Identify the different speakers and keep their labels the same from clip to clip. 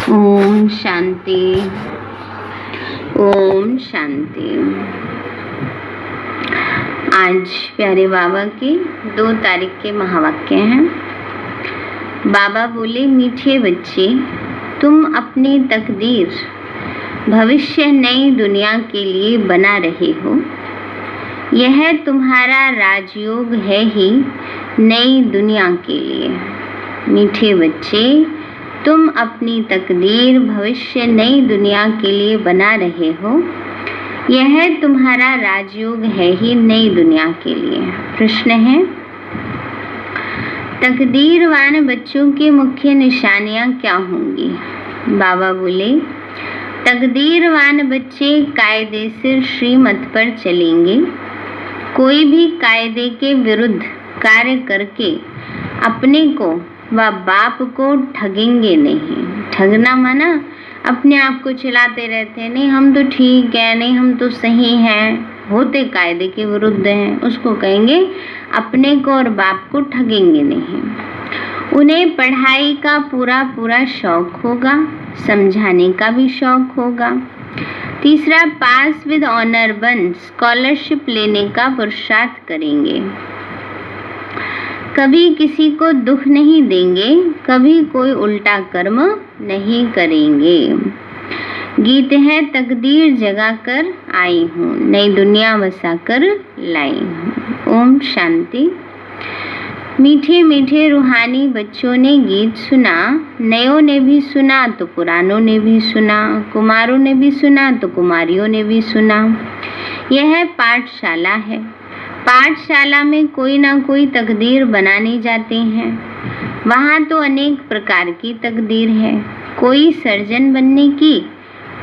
Speaker 1: ओम शांति। ओम शांति। आज प्यारे बाबा के 2 तारीख के महावाक्य हैं। बाबा बोले, मीठे बच्चे, तुम अपनी तकदीर भविष्य नई दुनिया के लिए बना रहे हो। यह तुम्हारा राजयोग है ही नई दुनिया के लिए। मीठे बच्चे, तुम अपनी तकदीर भविष्य नई दुनिया के लिए बना रहे हो। यह तुम्हारा राजयोग है ही नई दुनिया के लिए। प्रश्न है, तकदीरवान बच्चों की मुख्य निशानियां क्या होंगी? बाबा बोले, तकदीरवान बच्चे कायदे से श्रीमत पर चलेंगे। कोई भी कायदे के विरुद्ध कार्य करके अपने को व बाप को ठगेंगे नहीं। ठगना माना अपने आप को चिल्लाते रहते हैं, नहीं हम तो ठीक है, नहीं हम तो सही हैं, होते कायदे के विरुद्ध हैं, उसको कहेंगे अपने को और बाप को ठगेंगे नहीं। उन्हें पढ़ाई का पूरा शौक होगा, समझाने का भी शौक होगा। तीसरा, पास विद ऑनर बन स्कॉलरशिप लेने का पुरुषार्थ करेंगे। कभी किसी को दुख नहीं देंगे, कभी कोई उल्टा कर्म नहीं करेंगे। गीत है, तकदीर जगा कर आई हूँ, नई दुनिया बसा कर लाई हूँ। ओम शांति। मीठे मीठे रूहानी बच्चों ने गीत सुना, नयों ने भी सुना तो पुरानों ने भी सुना, कुमारों ने भी सुना तो कुमारियों ने भी सुना। यह पाठशाला है। पाठशाला में कोई ना कोई तकदीर बनाने जाते हैं। वहाँ तो अनेक प्रकार की तकदीर है। कोई सर्जन बनने की,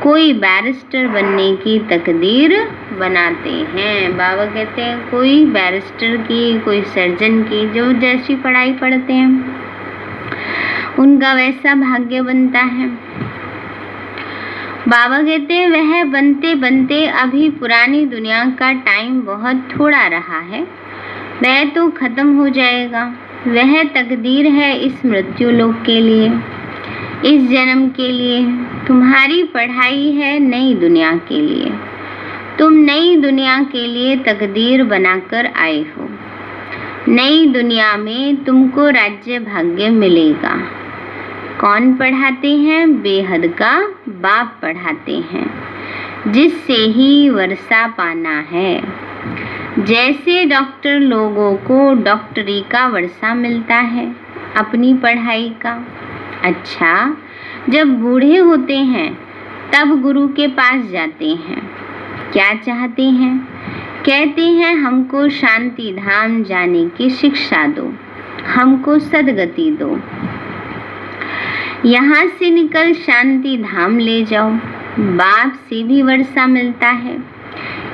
Speaker 1: कोई बैरिस्टर बनने की तकदीर बनाते हैं। बाबा कहते हैं कोई बैरिस्टर की, कोई सर्जन की, जो जैसी पढ़ाई पढ़ते हैं उनका वैसा भाग्य बनता है। बाबा कहते हैं वह बनते बनते अभी पुरानी दुनिया का टाइम बहुत थोड़ा रहा है, वह तो खत्म हो जाएगा। वह तकदीर है इस मृत्यु लोक के लिए, इस जन्म के लिए। तुम्हारी पढ़ाई है नई दुनिया के लिए। तुम नई दुनिया के लिए तकदीर बनाकर आए हो। नई दुनिया में तुमको राज्य भाग्य मिलेगा। कौन पढ़ाते हैं? बेहद का बाप पढ़ाते हैं, जिससे ही वर्षा पाना है। जैसे डॉक्टर लोगों को डॉक्टरी का वर्षा मिलता है अपनी पढ़ाई का। अच्छा, जब बूढ़े होते हैं तब गुरु के पास जाते हैं। क्या चाहते हैं? कहते हैं हमको शांति धाम जाने की शिक्षा दो, हमको सदगति दो, यहाँ से निकल शांति धाम ले जाओ। बाप से भी वर्षा मिलता है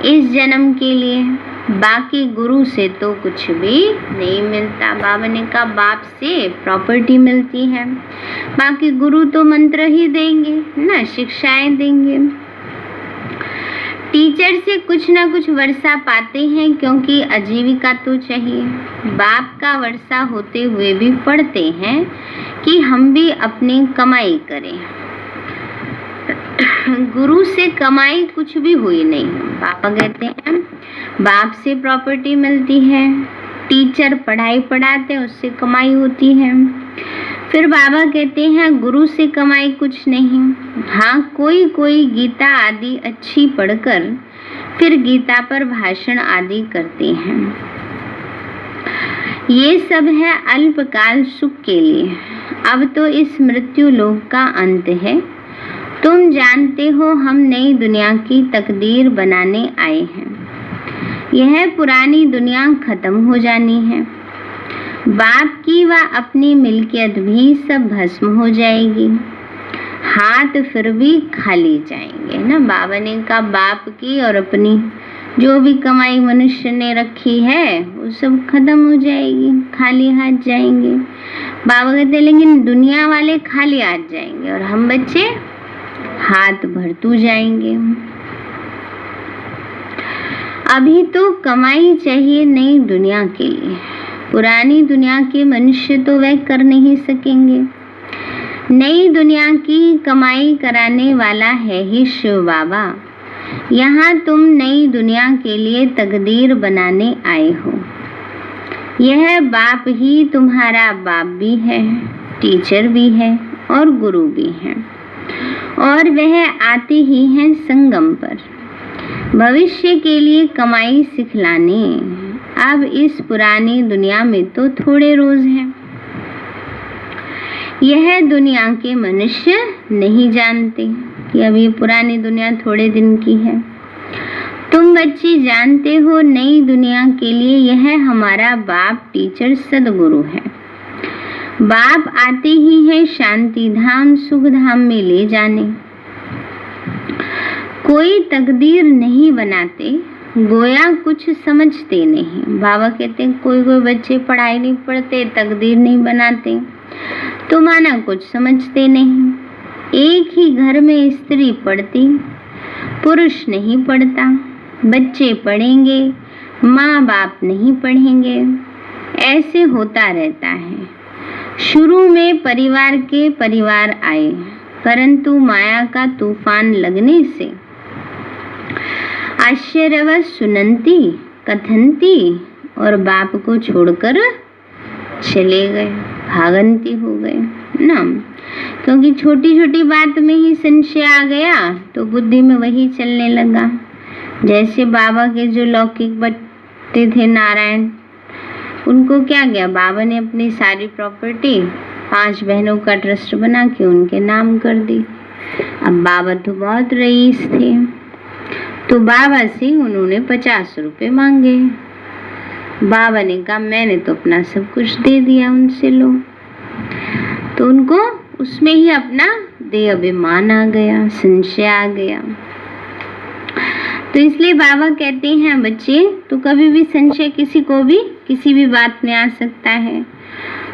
Speaker 1: इस जन्म के लिए, बाकी गुरु से तो कुछ भी नहीं मिलता। बाबा ने कहा बाप से प्रॉपर्टी मिलती है, बाकी गुरु तो मंत्र ही देंगे ना, शिक्षाएं देंगे। टीचर से कुछ ना कुछ वर्षा पाते हैं, क्योंकि आजीविका तो चाहिए। बाप का वर्षा होते हुए भी पढ़ते हैं कि हम भी अपनी कमाई करें। गुरु से कमाई कुछ भी हुई नहीं। पापा कहते हैं बाप से प्रॉपर्टी मिलती है, टीचर पढ़ाई पढ़ाते हैं उससे कमाई होती है। फिर बाबा कहते हैं गुरु से कमाई कुछ नहीं। हाँ, कोई कोई गीता आदि अच्छी पढ़कर फिर गीता पर भाषण आदि करते हैं। ये सब है अल्पकाल सुख के लिए। अब तो इस मृत्यु लोक का अंत है। तुम जानते हो हम नई दुनिया की तकदीर बनाने आए हैं। यह पुरानी दुनिया खत्म हो जानी है। बाप की व अपनी मिल्कियत भी सब भस्म हो जाएगी। हाथ फिर भी खाली जाएंगे ना। बाबा ने कहा बाप की और अपनी जो भी कमाई मनुष्य ने रखी है वो सब खत्म हो जाएगी, खाली हाथ जाएंगे। बाबा कहते लेकिन दुनिया वाले खाली हाथ जाएंगे और हम बच्चे हाथ भरतू जाएंगे। अभी तो कमाई चाहिए नई दुनिया के लिए। पुरानी दुनिया के मनुष्य तो वह कर नहीं सकेंगे। नई दुनिया की कमाई कराने वाला है ही शिव बाबा। यहाँ तुम नई दुनिया के लिए तकदीर बनाने आए हो। यह बाप ही तुम्हारा बाप भी है, टीचर भी है और गुरु भी है, और वह आते ही हैं संगम पर भविष्य के लिए कमाई सिखलाने। अब इस पुरानी दुनिया में तो थोड़े रोज हैं। यह दुनिया के मनुष्य नहीं जानते कि अब ये पुरानी दुनिया थोड़े दिन की है। तुम बच्चे जानते हो नई दुनिया के लिए यह हमारा बाप टीचर सदगुरु है। बाप आते ही है शांति धाम सुख धाम में ले जाने। कोई तकदीर नहीं बनाते, गोया कुछ समझते नहीं। बाबा कहते हैं कोई बच्चे पढ़ाई नहीं पढ़ते, तकदीर नहीं बनाते, तो माना कुछ समझते नहीं। एक ही घर में स्त्री पढ़ती, पुरुष नहीं पढ़ता। बच्चे पढ़ेंगे, माँ बाप नहीं पढ़ेंगे, ऐसे होता रहता है। शुरू में परिवार के परिवार आए, परंतु माया का तूफान लगने से आश्चर्यवश सुनंती कथनती और बाप को छोड़कर चले गए, भागंती हो गए ना। क्योंकि छोटी छोटी बात में ही संशय आ गया तो बुद्धि में वही चलने लगा। जैसे बाबा के जो लौकिक बच्चे थे नारायण, उनको क्या गया, बाबा ने अपनी सारी प्रॉपर्टी 5 बहनों का ट्रस्ट बना के उनके नाम कर दी। अब बाबा तो बहुत रईस थे, तो बाबा से उन्होंने 50 रुपए मांगे। बाबा ने कहा मैंने तो अपना सब कुछ दे दिया, उनसे लो। तो उनको उसमें ही अपना देह अभिमान आ गया, संशय आ गया। तो इसलिए बाबा कहते हैं बच्चे, तो कभी भी संशय किसी को भी किसी भी बात में आ सकता है।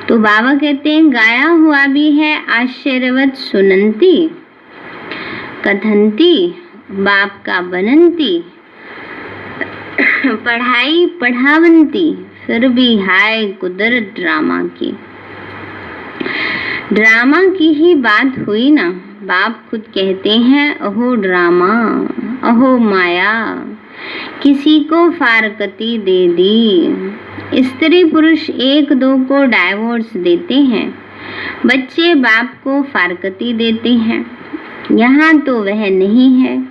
Speaker 1: तो बाबा कहते हैं गाया हुआ भी है आश्चर्यवत सुनंती कथनती बाप का बनंती पढ़ाई पढ़ावंती, फिर भी हाय कुदरत ड्रामा की ही बात हुई ना। बाप खुद कहते हैं अहो ड्रामा, अहो माया, किसी को फारकती दे दी। स्त्री पुरुष 1-2 को डाइवोर्स देते हैं, बच्चे बाप को फारकती देते हैं। यहाँ तो वह नहीं है,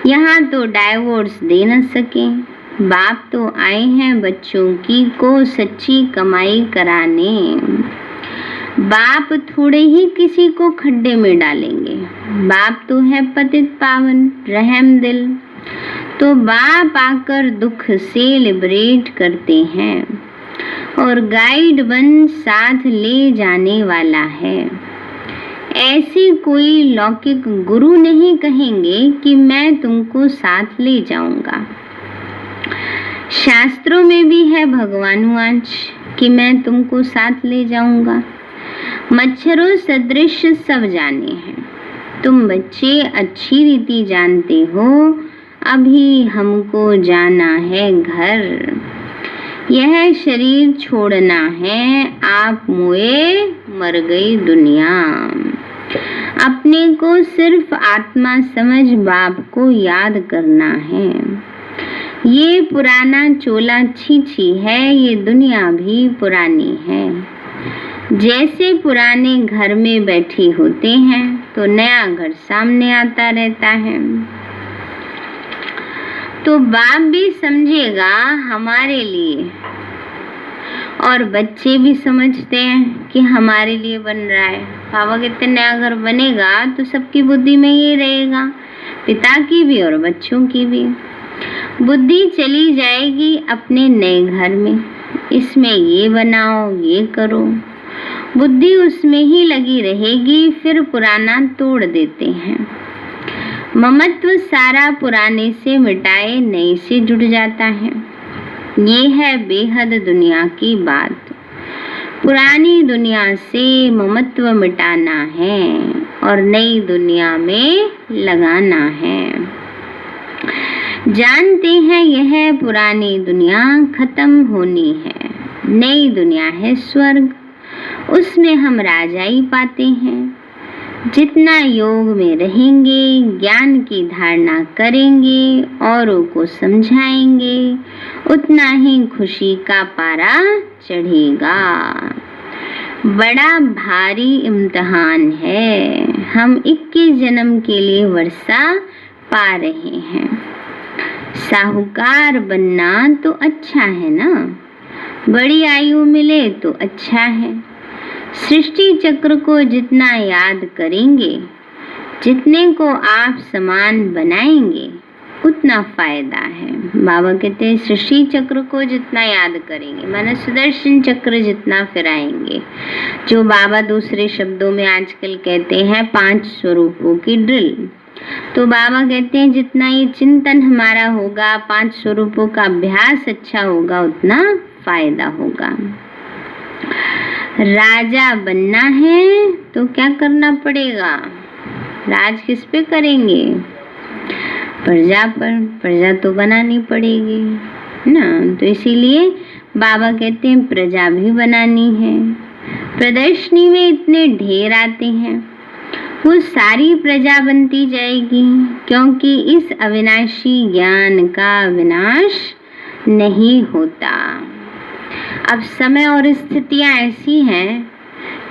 Speaker 1: यहाँ तो डाइवोर्स दे न सके। बाप तो आए हैं बच्चों की को सच्ची कमाई कराने। बाप थोड़े ही किसी को खड्डे में डालेंगे। बाप तो है पतित पावन रहम दिल, तो बाप आकर दुख से लिबरेट करते हैं और गाइड बन साथ ले जाने वाला है। ऐसी कोई लौकिक गुरु नहीं कहेंगे कि मैं तुमको साथ ले जाऊंगा। शास्त्रों में भी है भगवानुवाच कि मैं तुमको साथ ले जाऊंगा। मच्छरों सदृश सब जाने हैं, तुम बच्चे अच्छी रीति जानते हो। अभी हमको जाना है घर, यह शरीर छोड़ना है। आप मोए मर गई दुनिया। अपने को सिर्फ आत्मा समझ बाप को याद करना है। ये पुराना चोला छीछी है, ये दुनिया भी पुरानी है। जैसे पुराने घर में बैठे होते हैं तो नया घर सामने आता रहता है। तो बाप भी समझेगा हमारे लिए, और बच्चे भी समझते हैं कि हमारे लिए बन रहा है। बाबा कहते नया घर बनेगा तो सबकी बुद्धि में ये रहेगा, पिता की भी और बच्चों की भी। बुद्धि चली जाएगी अपने नए घर में, इसमें ये बनाओ ये करो, बुद्धि उसमें ही लगी रहेगी। फिर पुराना तोड़ देते हैं। ममत्व सारा पुराने से मिटाए नए से जुड़ जाता है। ये है बेहद दुनिया की बात। पुरानी दुनिया से ममत्व मिटाना है और नई दुनिया में लगाना है। जानते हैं यह पुरानी दुनिया खत्म होनी है, नई दुनिया है स्वर्ग, उसमें हम राजाई पाते हैं। जितना योग में रहेंगे, ज्ञान की धारणा करेंगे, औरों को समझाएंगे, उतना ही खुशी का पारा चढ़ेगा। बड़ा भारी इम्तिहान है। हम 21 जन्म के लिए वर्षा पा रहे हैं। साहूकार बनना तो अच्छा है ना, बड़ी आयु मिले तो अच्छा है। सृष्टि चक्र को जितना याद करेंगे, जितने को आप समान बनाएंगे, उतना फायदा है। बाबा कहते हैं सृष्टि चक्र को जितना याद करेंगे, माना सुदर्शन चक्र जितना फिराएंगे, जो बाबा दूसरे शब्दों में आजकल कहते हैं 5 स्वरूपों की ड्रिल। तो बाबा कहते हैं जितना ये चिंतन हमारा होगा, 5 स्वरूपों का अभ्यास अच्छा होगा, उतना फायदा होगा। राजा बनना है तो क्या करना पड़ेगा? राज किस पे करेंगे? प्रजा पर। प्रजा तो बनानी पड़ेगी ना, तो इसीलिए बाबा कहते हैं प्रजा भी बनानी है। प्रदर्शनी में इतने ढेर आते हैं, वो सारी प्रजा बनती जाएगी, क्योंकि इस अविनाशी ज्ञान का विनाश नहीं होता। अब समय और स्थितियां ऐसी हैं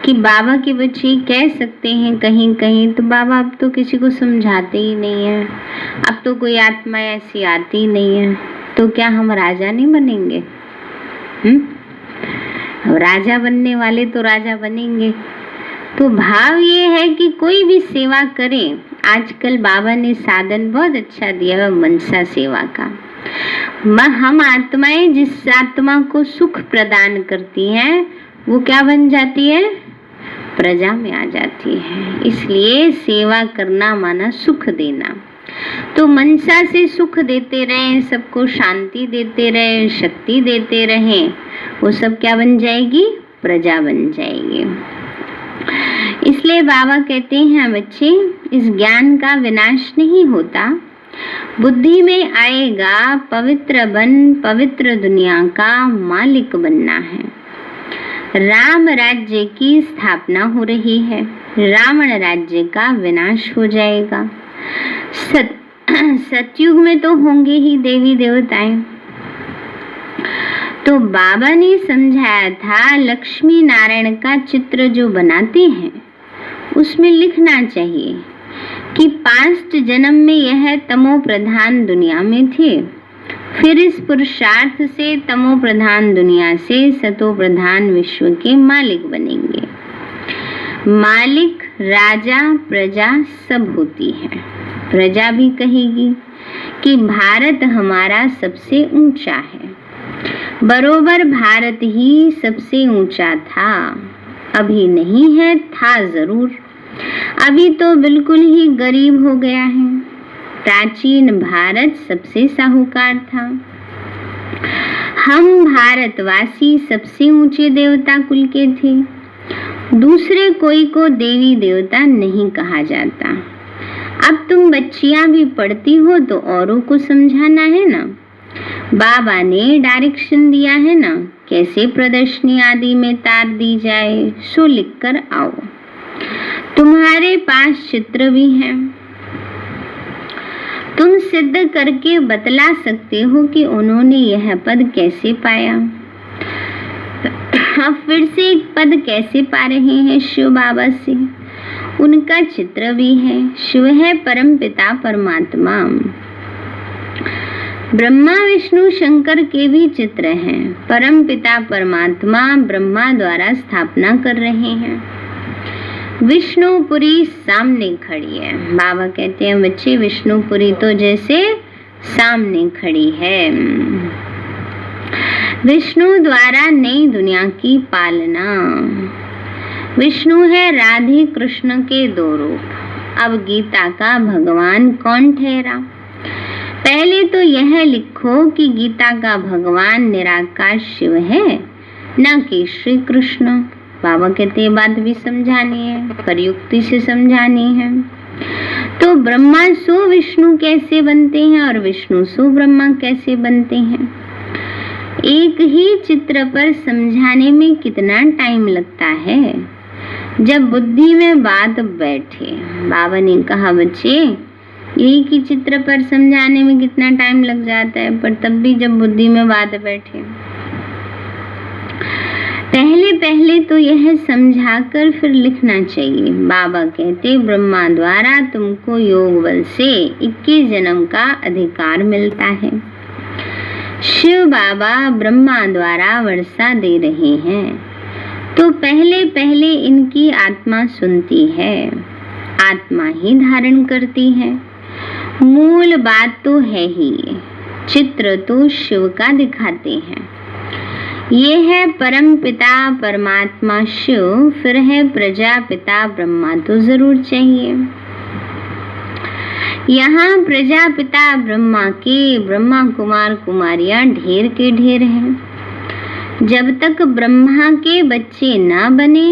Speaker 1: कि बाबा के बच्चे कह सकते हैं कहीं कहीं तो बाबा अब तो किसी को समझाते ही नहीं है, अब तो कोई आत्मा ऐसी आती ही नहीं है, तो क्या हम राजा नहीं बनेंगे? अब राजा बनने वाले तो राजा बनेंगे। तो भाव ये है कि कोई भी सेवा करें। आजकल बाबा ने साधन बहुत अच्छा दिया है मनसा सेवा का। हम आत्माएं जिस आत्मा को सुख प्रदान करती हैं, वो क्या बन जाती है? प्रजा में आ जाती है। इसलिए सेवा करना माना सुख देना। तो मनसा से सुख देते रहें, सबको शांति देते रहें, शक्ति देते रहें, वो सब क्या बन जाएगी? प्रजा बन जाएगी। इसलिए बाबा कहते हैं बच्चे, इस ज्ञान का विनाश नहीं होता, बुद्धि में आएगा पवित्र बन, पवित्र दुनिया का मालिक बनना है। राम राज्य की स्थापना हो रही है, रावण राज्य का विनाश हो जाएगा। सतयुग में तो होंगे ही देवी देवताएं। तो बाबा ने समझाया था लक्ष्मी नारायण का चित्र जो बनाते हैं उसमें लिखना चाहिए कि 5 जन्म में यह तमो प्रधान दुनिया में थे, फिर इस पुरुषार्थ से तमो प्रधान दुनिया से सतो प्रधान विश्व के मालिक बनेंगे। मालिक, राजा, प्रजा सब होती है। प्रजा भी कहेगी कि भारत हमारा सबसे ऊंचा है, बरोबर भारत ही सबसे ऊंचा था, अभी नहीं है, था जरूर, अभी तो बिल्कुल ही गरीब हो गया है। प्राचीन भारत सबसे साहूकार था। हम भारतवासी सबसे ऊंचे देवता कुल के थे, दूसरे कोई को देवी देवता नहीं कहा जाता। अब तुम बच्चियां भी पढ़ती हो तो औरों को समझाना है ना। बाबा ने डायरेक्शन दिया है ना, कैसे प्रदर्शनी आदि में तार दी जाए, सो लिख कर आओ। तुम्हारे पास चित्र भी हैं, तुम सिद्ध करके बतला सकते हो कि उन्होंने यह पद कैसे पाया। अब फिर से एक पद कैसे पा रहे हैं शिव बाबा से, उनका चित्र भी है। शिव है परम पिता परमात्मा। ब्रह्मा विष्णु शंकर के भी चित्र हैं। परम पिता परमात्मा ब्रह्मा द्वारा स्थापना कर रहे हैं। विष्णुपुरी सामने खड़ी है। बाबा कहते हैं बच्चे विष्णुपुरी तो जैसे सामने खड़ी है। विष्णु द्वारा नई दुनिया की पालना। विष्णु है राधे कृष्ण के 2 रूप। अब गीता का भगवान कौन ठहरा? पहले तो यह लिखो कि गीता का भगवान निराकार शिव है, न कि श्री कृष्ण। बाबा कहते हैं बात भी समझानी है, पर युक्ति से समझानी है। तो ब्रह्मा सो विष्णु कैसे बनते हैं और विष्णु सो ब्रह्मा कैसे बनते हैं? एक ही चित्र पर समझाने में कितना टाइम लगता है। जब बुद्धि में बात बैठे। बाबा ने कहा बच्चे एक ही चित्र पर समझाने में कितना टाइम लग जाता है, पर तब भी जब बुद्धि में बात बैठे। पहले पहले तो यह समझाकर फिर लिखना चाहिए। बाबा कहते ब्रह्मा द्वारा तुमको योग बल से 21 जन्म का अधिकार मिलता है। शिव बाबा ब्रह्मा द्वारा वर्षा दे रहे हैं, तो पहले पहले इनकी आत्मा सुनती है, आत्मा ही धारण करती है। मूल बात तो है ही, चित्र तो शिव का दिखाते हैं। ये है परम पिता परमात्मा शिव, फिर है प्रजापिता ब्रह्मा तो जरूर चाहिए। यहाँ प्रजापिता ब्रह्मा के ब्रह्मा कुमार कुमारियां ढेर के ढेर हैं। जब तक ब्रह्मा के बच्चे न बने,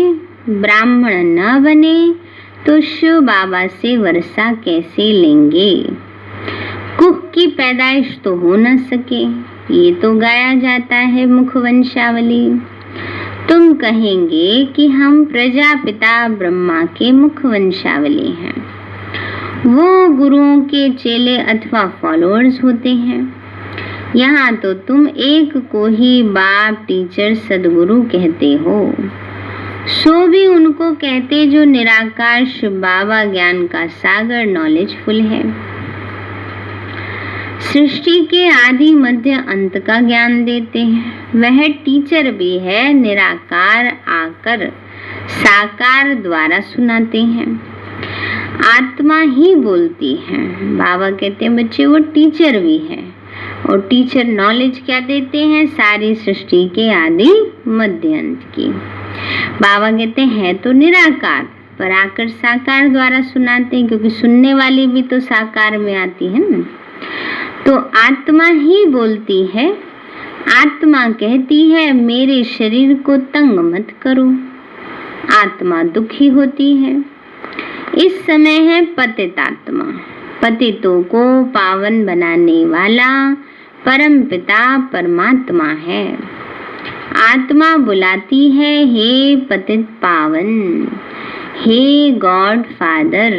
Speaker 1: ब्राह्मण न बने, तो शिव बाबा से वर्षा कैसे लेंगे? कुख की पैदाइश तो हो न सके, ये तो गाया जाता है मुखवंशावली। तुम कहेंगे कि हम प्रजापिता ब्रह्मा के मुखवंशावली हैं। वो गुरुओं के चेले अथवा फॉलोअर्स होते हैं। यहाँ तो तुम एक को ही बाप टीचर सदगुरु कहते हो, सो भी उनको कहते जो निराकार शिव बाबा ज्ञान का सागर नॉलेजफुल है। सृष्टि के आदि मध्य अंत का ज्ञान देते हैं। वह टीचर भी है, निराकार आकर साकार द्वारा सुनाते हैं। आत्मा ही बोलती है। बाबा कहते हैं बच्चे वो टीचर भी है, और टीचर नॉलेज क्या देते हैं? सारी सृष्टि के आदि मध्य अंत की। बाबा कहते हैं तो निराकार, पर आकर साकार द्वारा सुनाते हैं, क्योंकि सुनने वाली भी तो साकार में आती है ना। तो आत्मा ही बोलती है। आत्मा कहती है मेरे शरीर को तंग मत करो। आत्मा दुखी होती है। इस समय है पतित आत्मा। पतितों को पावन बनाने वाला परम पिता परमात्मा है। आत्मा बुलाती है हे पतित पावन, हे गॉड फादर।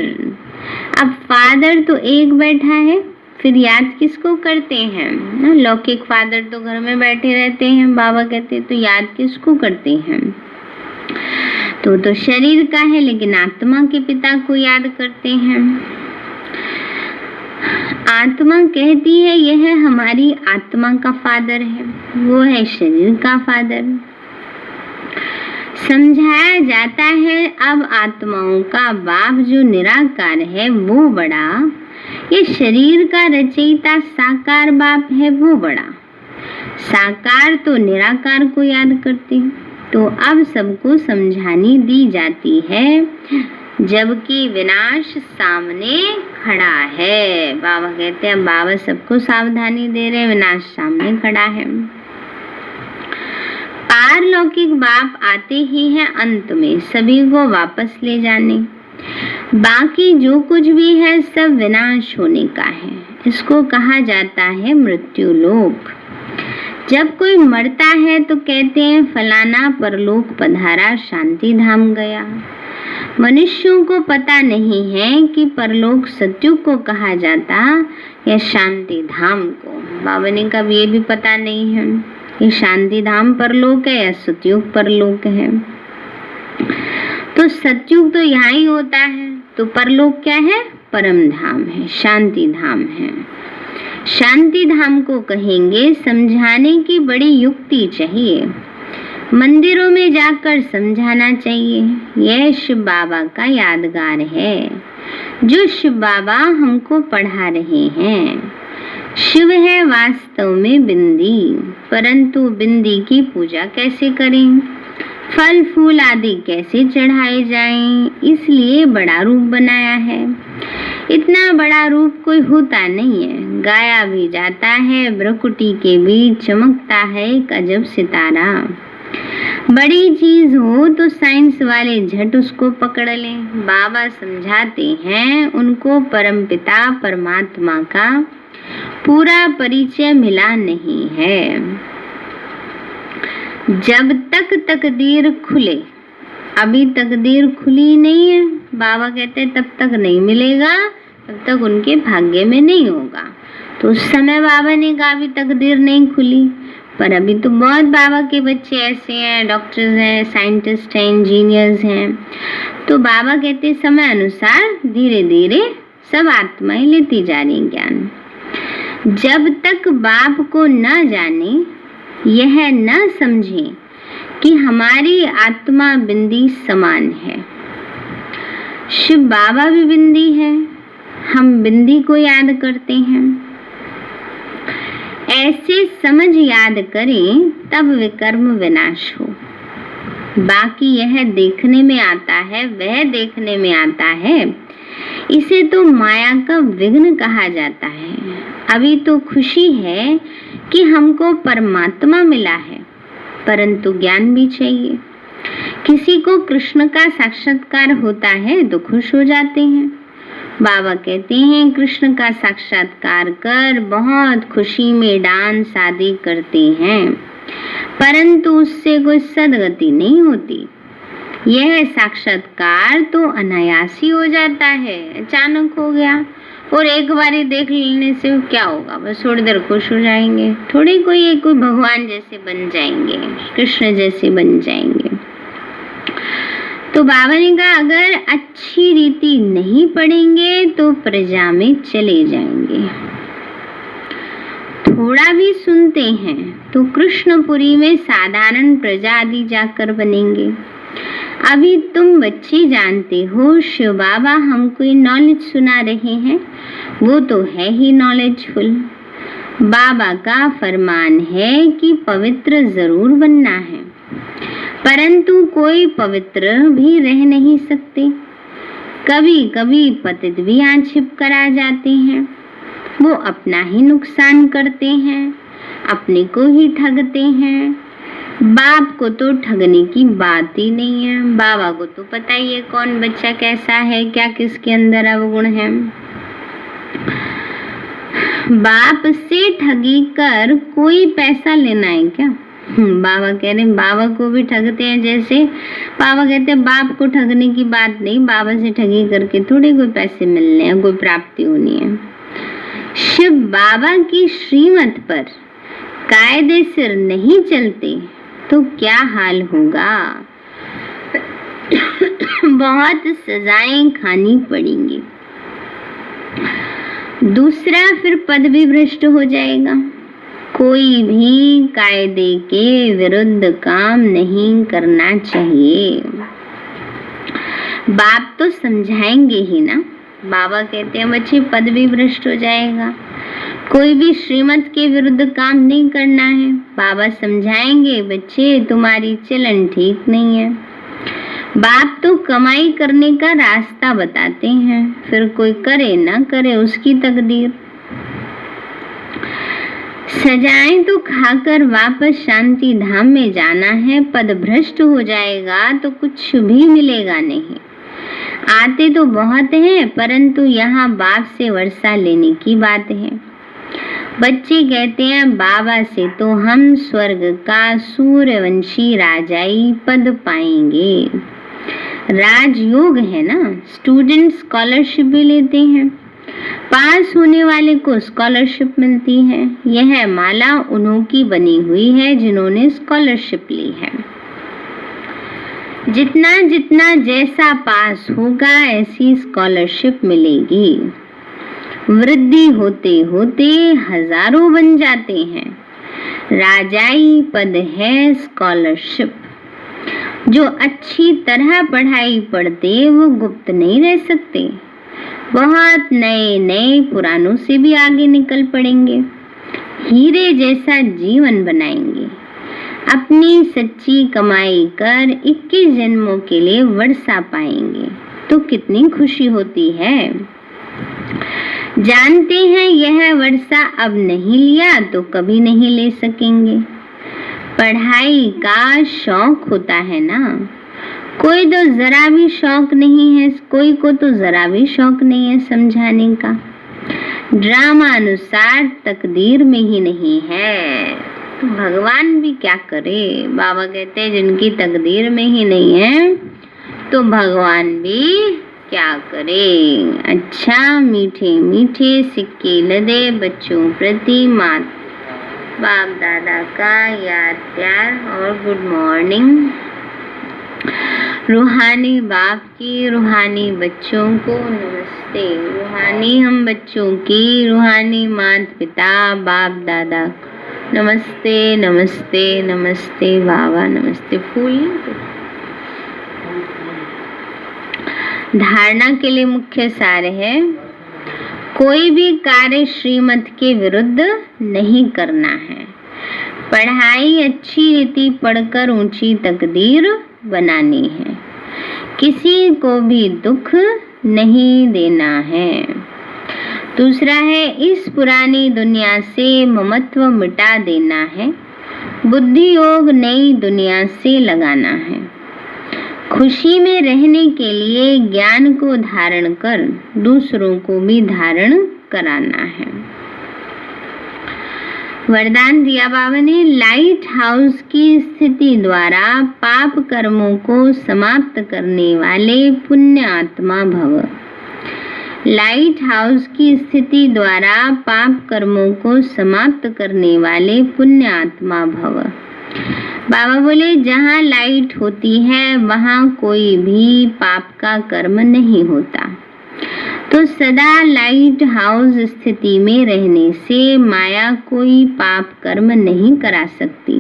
Speaker 1: अब फादर तो एक बैठा है, फिर याद किसको करते हैं ना? लौकिक फादर तो घर में बैठे रहते हैं, बाबा कहते तो याद किसको करते हैं? तो शरीर का है, लेकिन आत्मा के पिता को याद करते हैं। आत्मा कहती है यह हमारी आत्मा का फादर है, वो है शरीर का फादर। समझाया जाता है अब आत्माओं का बाप जो निराकार है वो बड़ा, ये शरीर का रचयिता साकार बाप है वो बड़ा। साकार तो निराकार को याद करते हैं। तो अब सबको समझानी दी जाती है, जबकि विनाश सामने खड़ा है। बाबा कहते हैं बाबा सबको सावधानी दे रहे हैं, विनाश सामने खड़ा है। पारलौकिक बाप आते ही हैं अंत में सभी को वापस ले जाने। बाकी जो कुछ भी है सब विनाश होने का है। इसको कहा जाता है मृत्यु लोक। जब कोई मरता है तो कहते हैं फलाना परलोक पधारा, शांति धाम गया। मनुष्यों को पता नहीं है कि परलोक सतयुग को कहा जाता या शांति धाम को। बाबा ने कहा ये भी पता नहीं है कि शांति धाम परलोक है या सतयुग परलोक है। तो सतयुग तो यहाँ ही होता है, तो परलोक क्या है? परम धाम है, शांति धाम है। शांति धाम को कहेंगे समझाने की बड़ी युक्ति चाहिए। मंदिरों में जाकर समझाना चाहिए। यह शिव बाबा का यादगार है जो शिव बाबा हमको पढ़ा रहे हैं। शिव है वास्तव में बिंदी, परंतु बिंदी की पूजा कैसे करें, फल फूल आदि कैसे चढ़ाए जाएं, इसलिए बड़ा रूप बनाया है। इतना बड़ा रूप कोई होता नहीं है। गाया भी जाता है ब्रकुटी के बीच चमकता है एक अजब सितारा। बड़ी चीज हो तो साइंस वाले झट उसको पकड़ लें। बाबा समझाते हैं उनको परमपिता परमात्मा का पूरा परिचय मिला नहीं है। जब तक तकदीर खुले अभी तकदीर खुली नहीं है। बाबा कहते हैं तब तक नहीं मिलेगा, तब तक उनके भाग्य में नहीं होगा। तो उस समय बाबा ने कहा अभी तकदीर नहीं खुली, पर अभी तो बहुत बाबा के बच्चे ऐसे हैं, डॉक्टर्स हैं, साइंटिस्ट हैं, इंजीनियर्स हैं। तो बाबा कहते समय अनुसार धीरे धीरे सब आत्माएं लेती जा रही ज्ञान। जब तक बाप को न जाने, यह न समझे कि हमारी आत्मा बिंदी समान है। शिव बाबा भी बिंदी है, हम बिंदी को याद करते हैं। ऐसे समझ याद करें तब विकर्म विनाश हो। बाकी यह देखने में आता है, वह देखने में आता है, इसे तो माया का विघ्न कहा जाता है। अभी तो खुशी है कि हमको परमात्मा मिला है, परंतु ज्ञान भी चाहिए। किसी को कृष्ण का साक्षात्कार होता है तो खुश हो जाते हैं। बाबा कहते हैं कृष्ण का साक्षात्कार कर बहुत खुशी में डांस आदि करते हैं, परंतु उससे कोई सदगति नहीं होती। यह साक्षात्कार तो अनायास ही हो जाता है, अचानक हो गया, और एक बारी देख लेने से क्या होगा, बस थोड़ी देर खुश हो जाएंगे, थोड़ी कोई भगवान जैसे बन जाएंगे, कृष्ण जैसे बन जाएंगे। तो बाबा ने कहा अगर अच्छी रीति नहीं पढ़ेंगे तो प्रजा में चले जाएंगे। थोड़ा भी सुनते हैं तो कृष्णपुरी में साधारण प्रजा आदि जाकर बनेंगे। अभी तुम बच्चे जानते हो शिव बाबा हमको नॉलेज सुना रहे हैं, वो तो है ही नॉलेजफुल। बाबा का फरमान है कि पवित्र जरूर बनना है, परंतु कोई पवित्र भी रह नहीं सकते। कभी कभी पतित भी आक्षेप करा जाते हैं, वो अपना ही नुकसान करते हैं, अपने को ही ठगते हैं। बाप को तो ठगने की बात ही नहीं है, बाबा को तो पता ही है कौन बच्चा कैसा है, क्या किसके अंदर अवगुण है। बाप से ठगी कर कोई पैसा लेना है क्या? बाबा कह रहे बाबा को भी ठगते हैं। जैसे बाबा कहते हैं बाप को ठगने की बात नहीं, बाबा से ठगी करके थोड़े कोई पैसे मिलने हैं, कोई प्राप्ति होनी है। शिव बाबा की श्रीमत पर कायदे सिर नहीं चलते तो क्या हाल होगा, बहुत सजाएं खानी पड़ेंगी। दूसरा फिर पद भी भ्रष्ट हो जाएगा। कोई भी कायदे के विरुद्ध काम नहीं करना चाहिए। बाप तो समझाएंगे ही ना। बाबा कहते हैं बच्चे पद भी भ्रष्ट हो जाएगा, कोई भी श्रीमत के विरुद्ध काम नहीं करना है। बाबा समझाएंगे बच्चे तुम्हारी चलन ठीक नहीं है। बाप तो कमाई करने का रास्ता बताते हैं, फिर कोई करे ना करे उसकी तकदीर। सजाएं तो खाकर वापस शांति धाम में जाना है। पद भ्रष्ट हो जाएगा तो कुछ भी मिलेगा नहीं। आते तो बहुत हैं, परंतु यहाँ बाप से वर्षा लेने की बात है। बच्चे कहते हैं बाबा से तो हम स्वर्ग का सूर्यवंशी राजाई पद पाएंगे। राजयोग है ना, स्टूडेंट स्कॉलरशिप भी लेते हैं, पास होने वाले को स्कॉलरशिप मिलती है। यह माला उन्हों की बनी हुई है जिन्होंने स्कॉलरशिप ली है। जितना जितना जैसा पास होगा ऐसी स्कॉलरशिप मिलेगी। वृद्धि होते होते हजारों बन जाते हैं। राजाई पद है स्कॉलरशिप। जो अच्छी तरह पढ़ाई पढ़ते वो गुप्त नहीं रह सकते, बहुत नए नए पुरानों से भी आगे निकल पड़ेंगे। हीरे जैसा जीवन बनाएंगे। अपनी सच्ची कमाई कर 21 जन्मों के लिए वर्षा पाएंगे तो कितनी खुशी होती है। जानते हैं यह वर्षा अब नहीं लिया तो कभी नहीं ले सकेंगे। पढ़ाई का शौक होता है ना, कोई तो जरा भी शौक नहीं है, कोई को तो जरा भी शौक नहीं है समझाने का। ड्रामा अनुसार तकदीर में ही नहीं है तो भगवान भी क्या करे। बाबा कहते हैं जिनकी तकदीर में ही नहीं है तो भगवान भी क्या करे। अच्छा मीठे मीठे सिक्के लदे बच्चों प्रति माँ बाप दादा का याद प्यार और गुड मॉर्निंग। रूहानी बाप की रूहानी बच्चों को नमस्ते। रूहानी हम बच्चों की रूहानी माता पिता बाप दादा नमस्ते नमस्ते नमस्ते बाबा नमस्ते। फूल धारणा के लिए मुख्य सार है, कोई भी कार्य श्रीमत के विरुद्ध नहीं करना है। पढ़ाई अच्छी रीति पढ़कर ऊंची तकदीर बनानी है। किसी को भी दुख नहीं देना है। दूसरा है, इस पुरानी दुनिया से ममत्व मिटा देना है। बुद्धि योग नई दुनिया से लगाना है। खुशी में रहने के लिए ज्ञान को धारण कर दूसरों को भी धारण कराना है। वरदान दिया बाबा ने, लाइट हाउस की स्थिति द्वारा पाप कर्मों को समाप्त करने वाले पुण्य आत्मा भव। लाइट हाउस की स्थिति द्वारा पाप कर्मों को समाप्त करने वाले पुण्य आत्मा भव। बाबा बोले, जहाँ लाइट होती है वहाँ कोई भी पाप का कर्म नहीं होता। तो सदा लाइट हाउस स्थिति में रहने से माया कोई पाप कर्म नहीं करा सकती।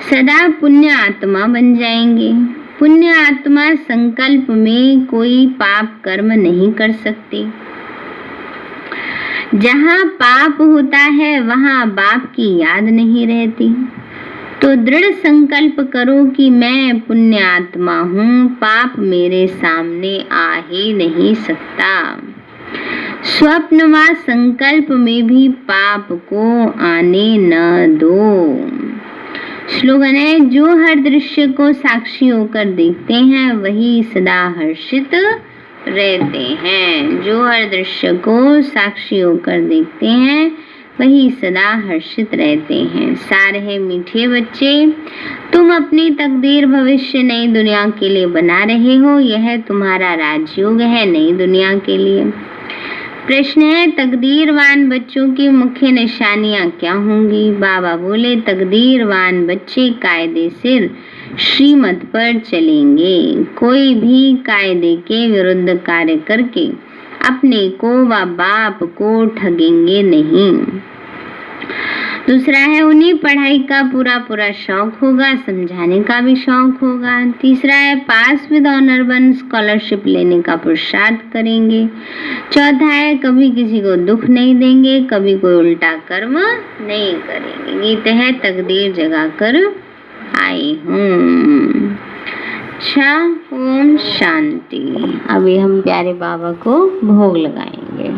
Speaker 1: सदा पुण्य आत्मा बन जाएंगे। पुण्य आत्मा संकल्प में कोई पाप कर्म नहीं कर सकती। जहाँ पाप होता है वहाँ बाप की याद नहीं रहती। तो दृढ़ संकल्प करो कि मैं पुण्य आत्मा हूँ, पाप मेरे सामने आ ही नहीं सकता। स्वप्न व संकल्प में भी पाप को आने न दो। स्लोगन है, जो हर दृश्य को साक्षी होकर देखते हैं वही सदा हर्षित रहते हैं। जो हर दृश्य को साक्षी होकर देखते हैं वही सदा हर्षित रहते हैं। सार है, मीठे बच्चे, तुम अपनी तकदीर भविष्य नई दुनिया के लिए बना रहे हो। यह तुम्हारा राजयोग है नई दुनिया के लिए। प्रश्न है, तकदीरवान बच्चों की मुख्य निशानियां क्या होंगी। बाबा बोले, तकदीरवान बच्चे कायदे से श्रीमत पर चलेंगे। कोई भी कायदे के विरुद्ध कार्य करके अपने को व बाप को ठगेंगे नहीं। दूसरा है, उन्हें पढ़ाई का पूरा शौक होगा, समझाने का भी शौक होगा। तीसरा है, पास विद ऑनर वन स्कॉलरशिप लेने का पुरुषार्थ करेंगे। चौथा है, कभी किसी को दुख नहीं देंगे, कभी कोई उल्टा कर्म नहीं करेंगे। गीत है, तकदीर जगा कर आई हूँ। अच्छा, ओम शांति। अभी हम प्यारे बाबा को भोग लगाएंगे।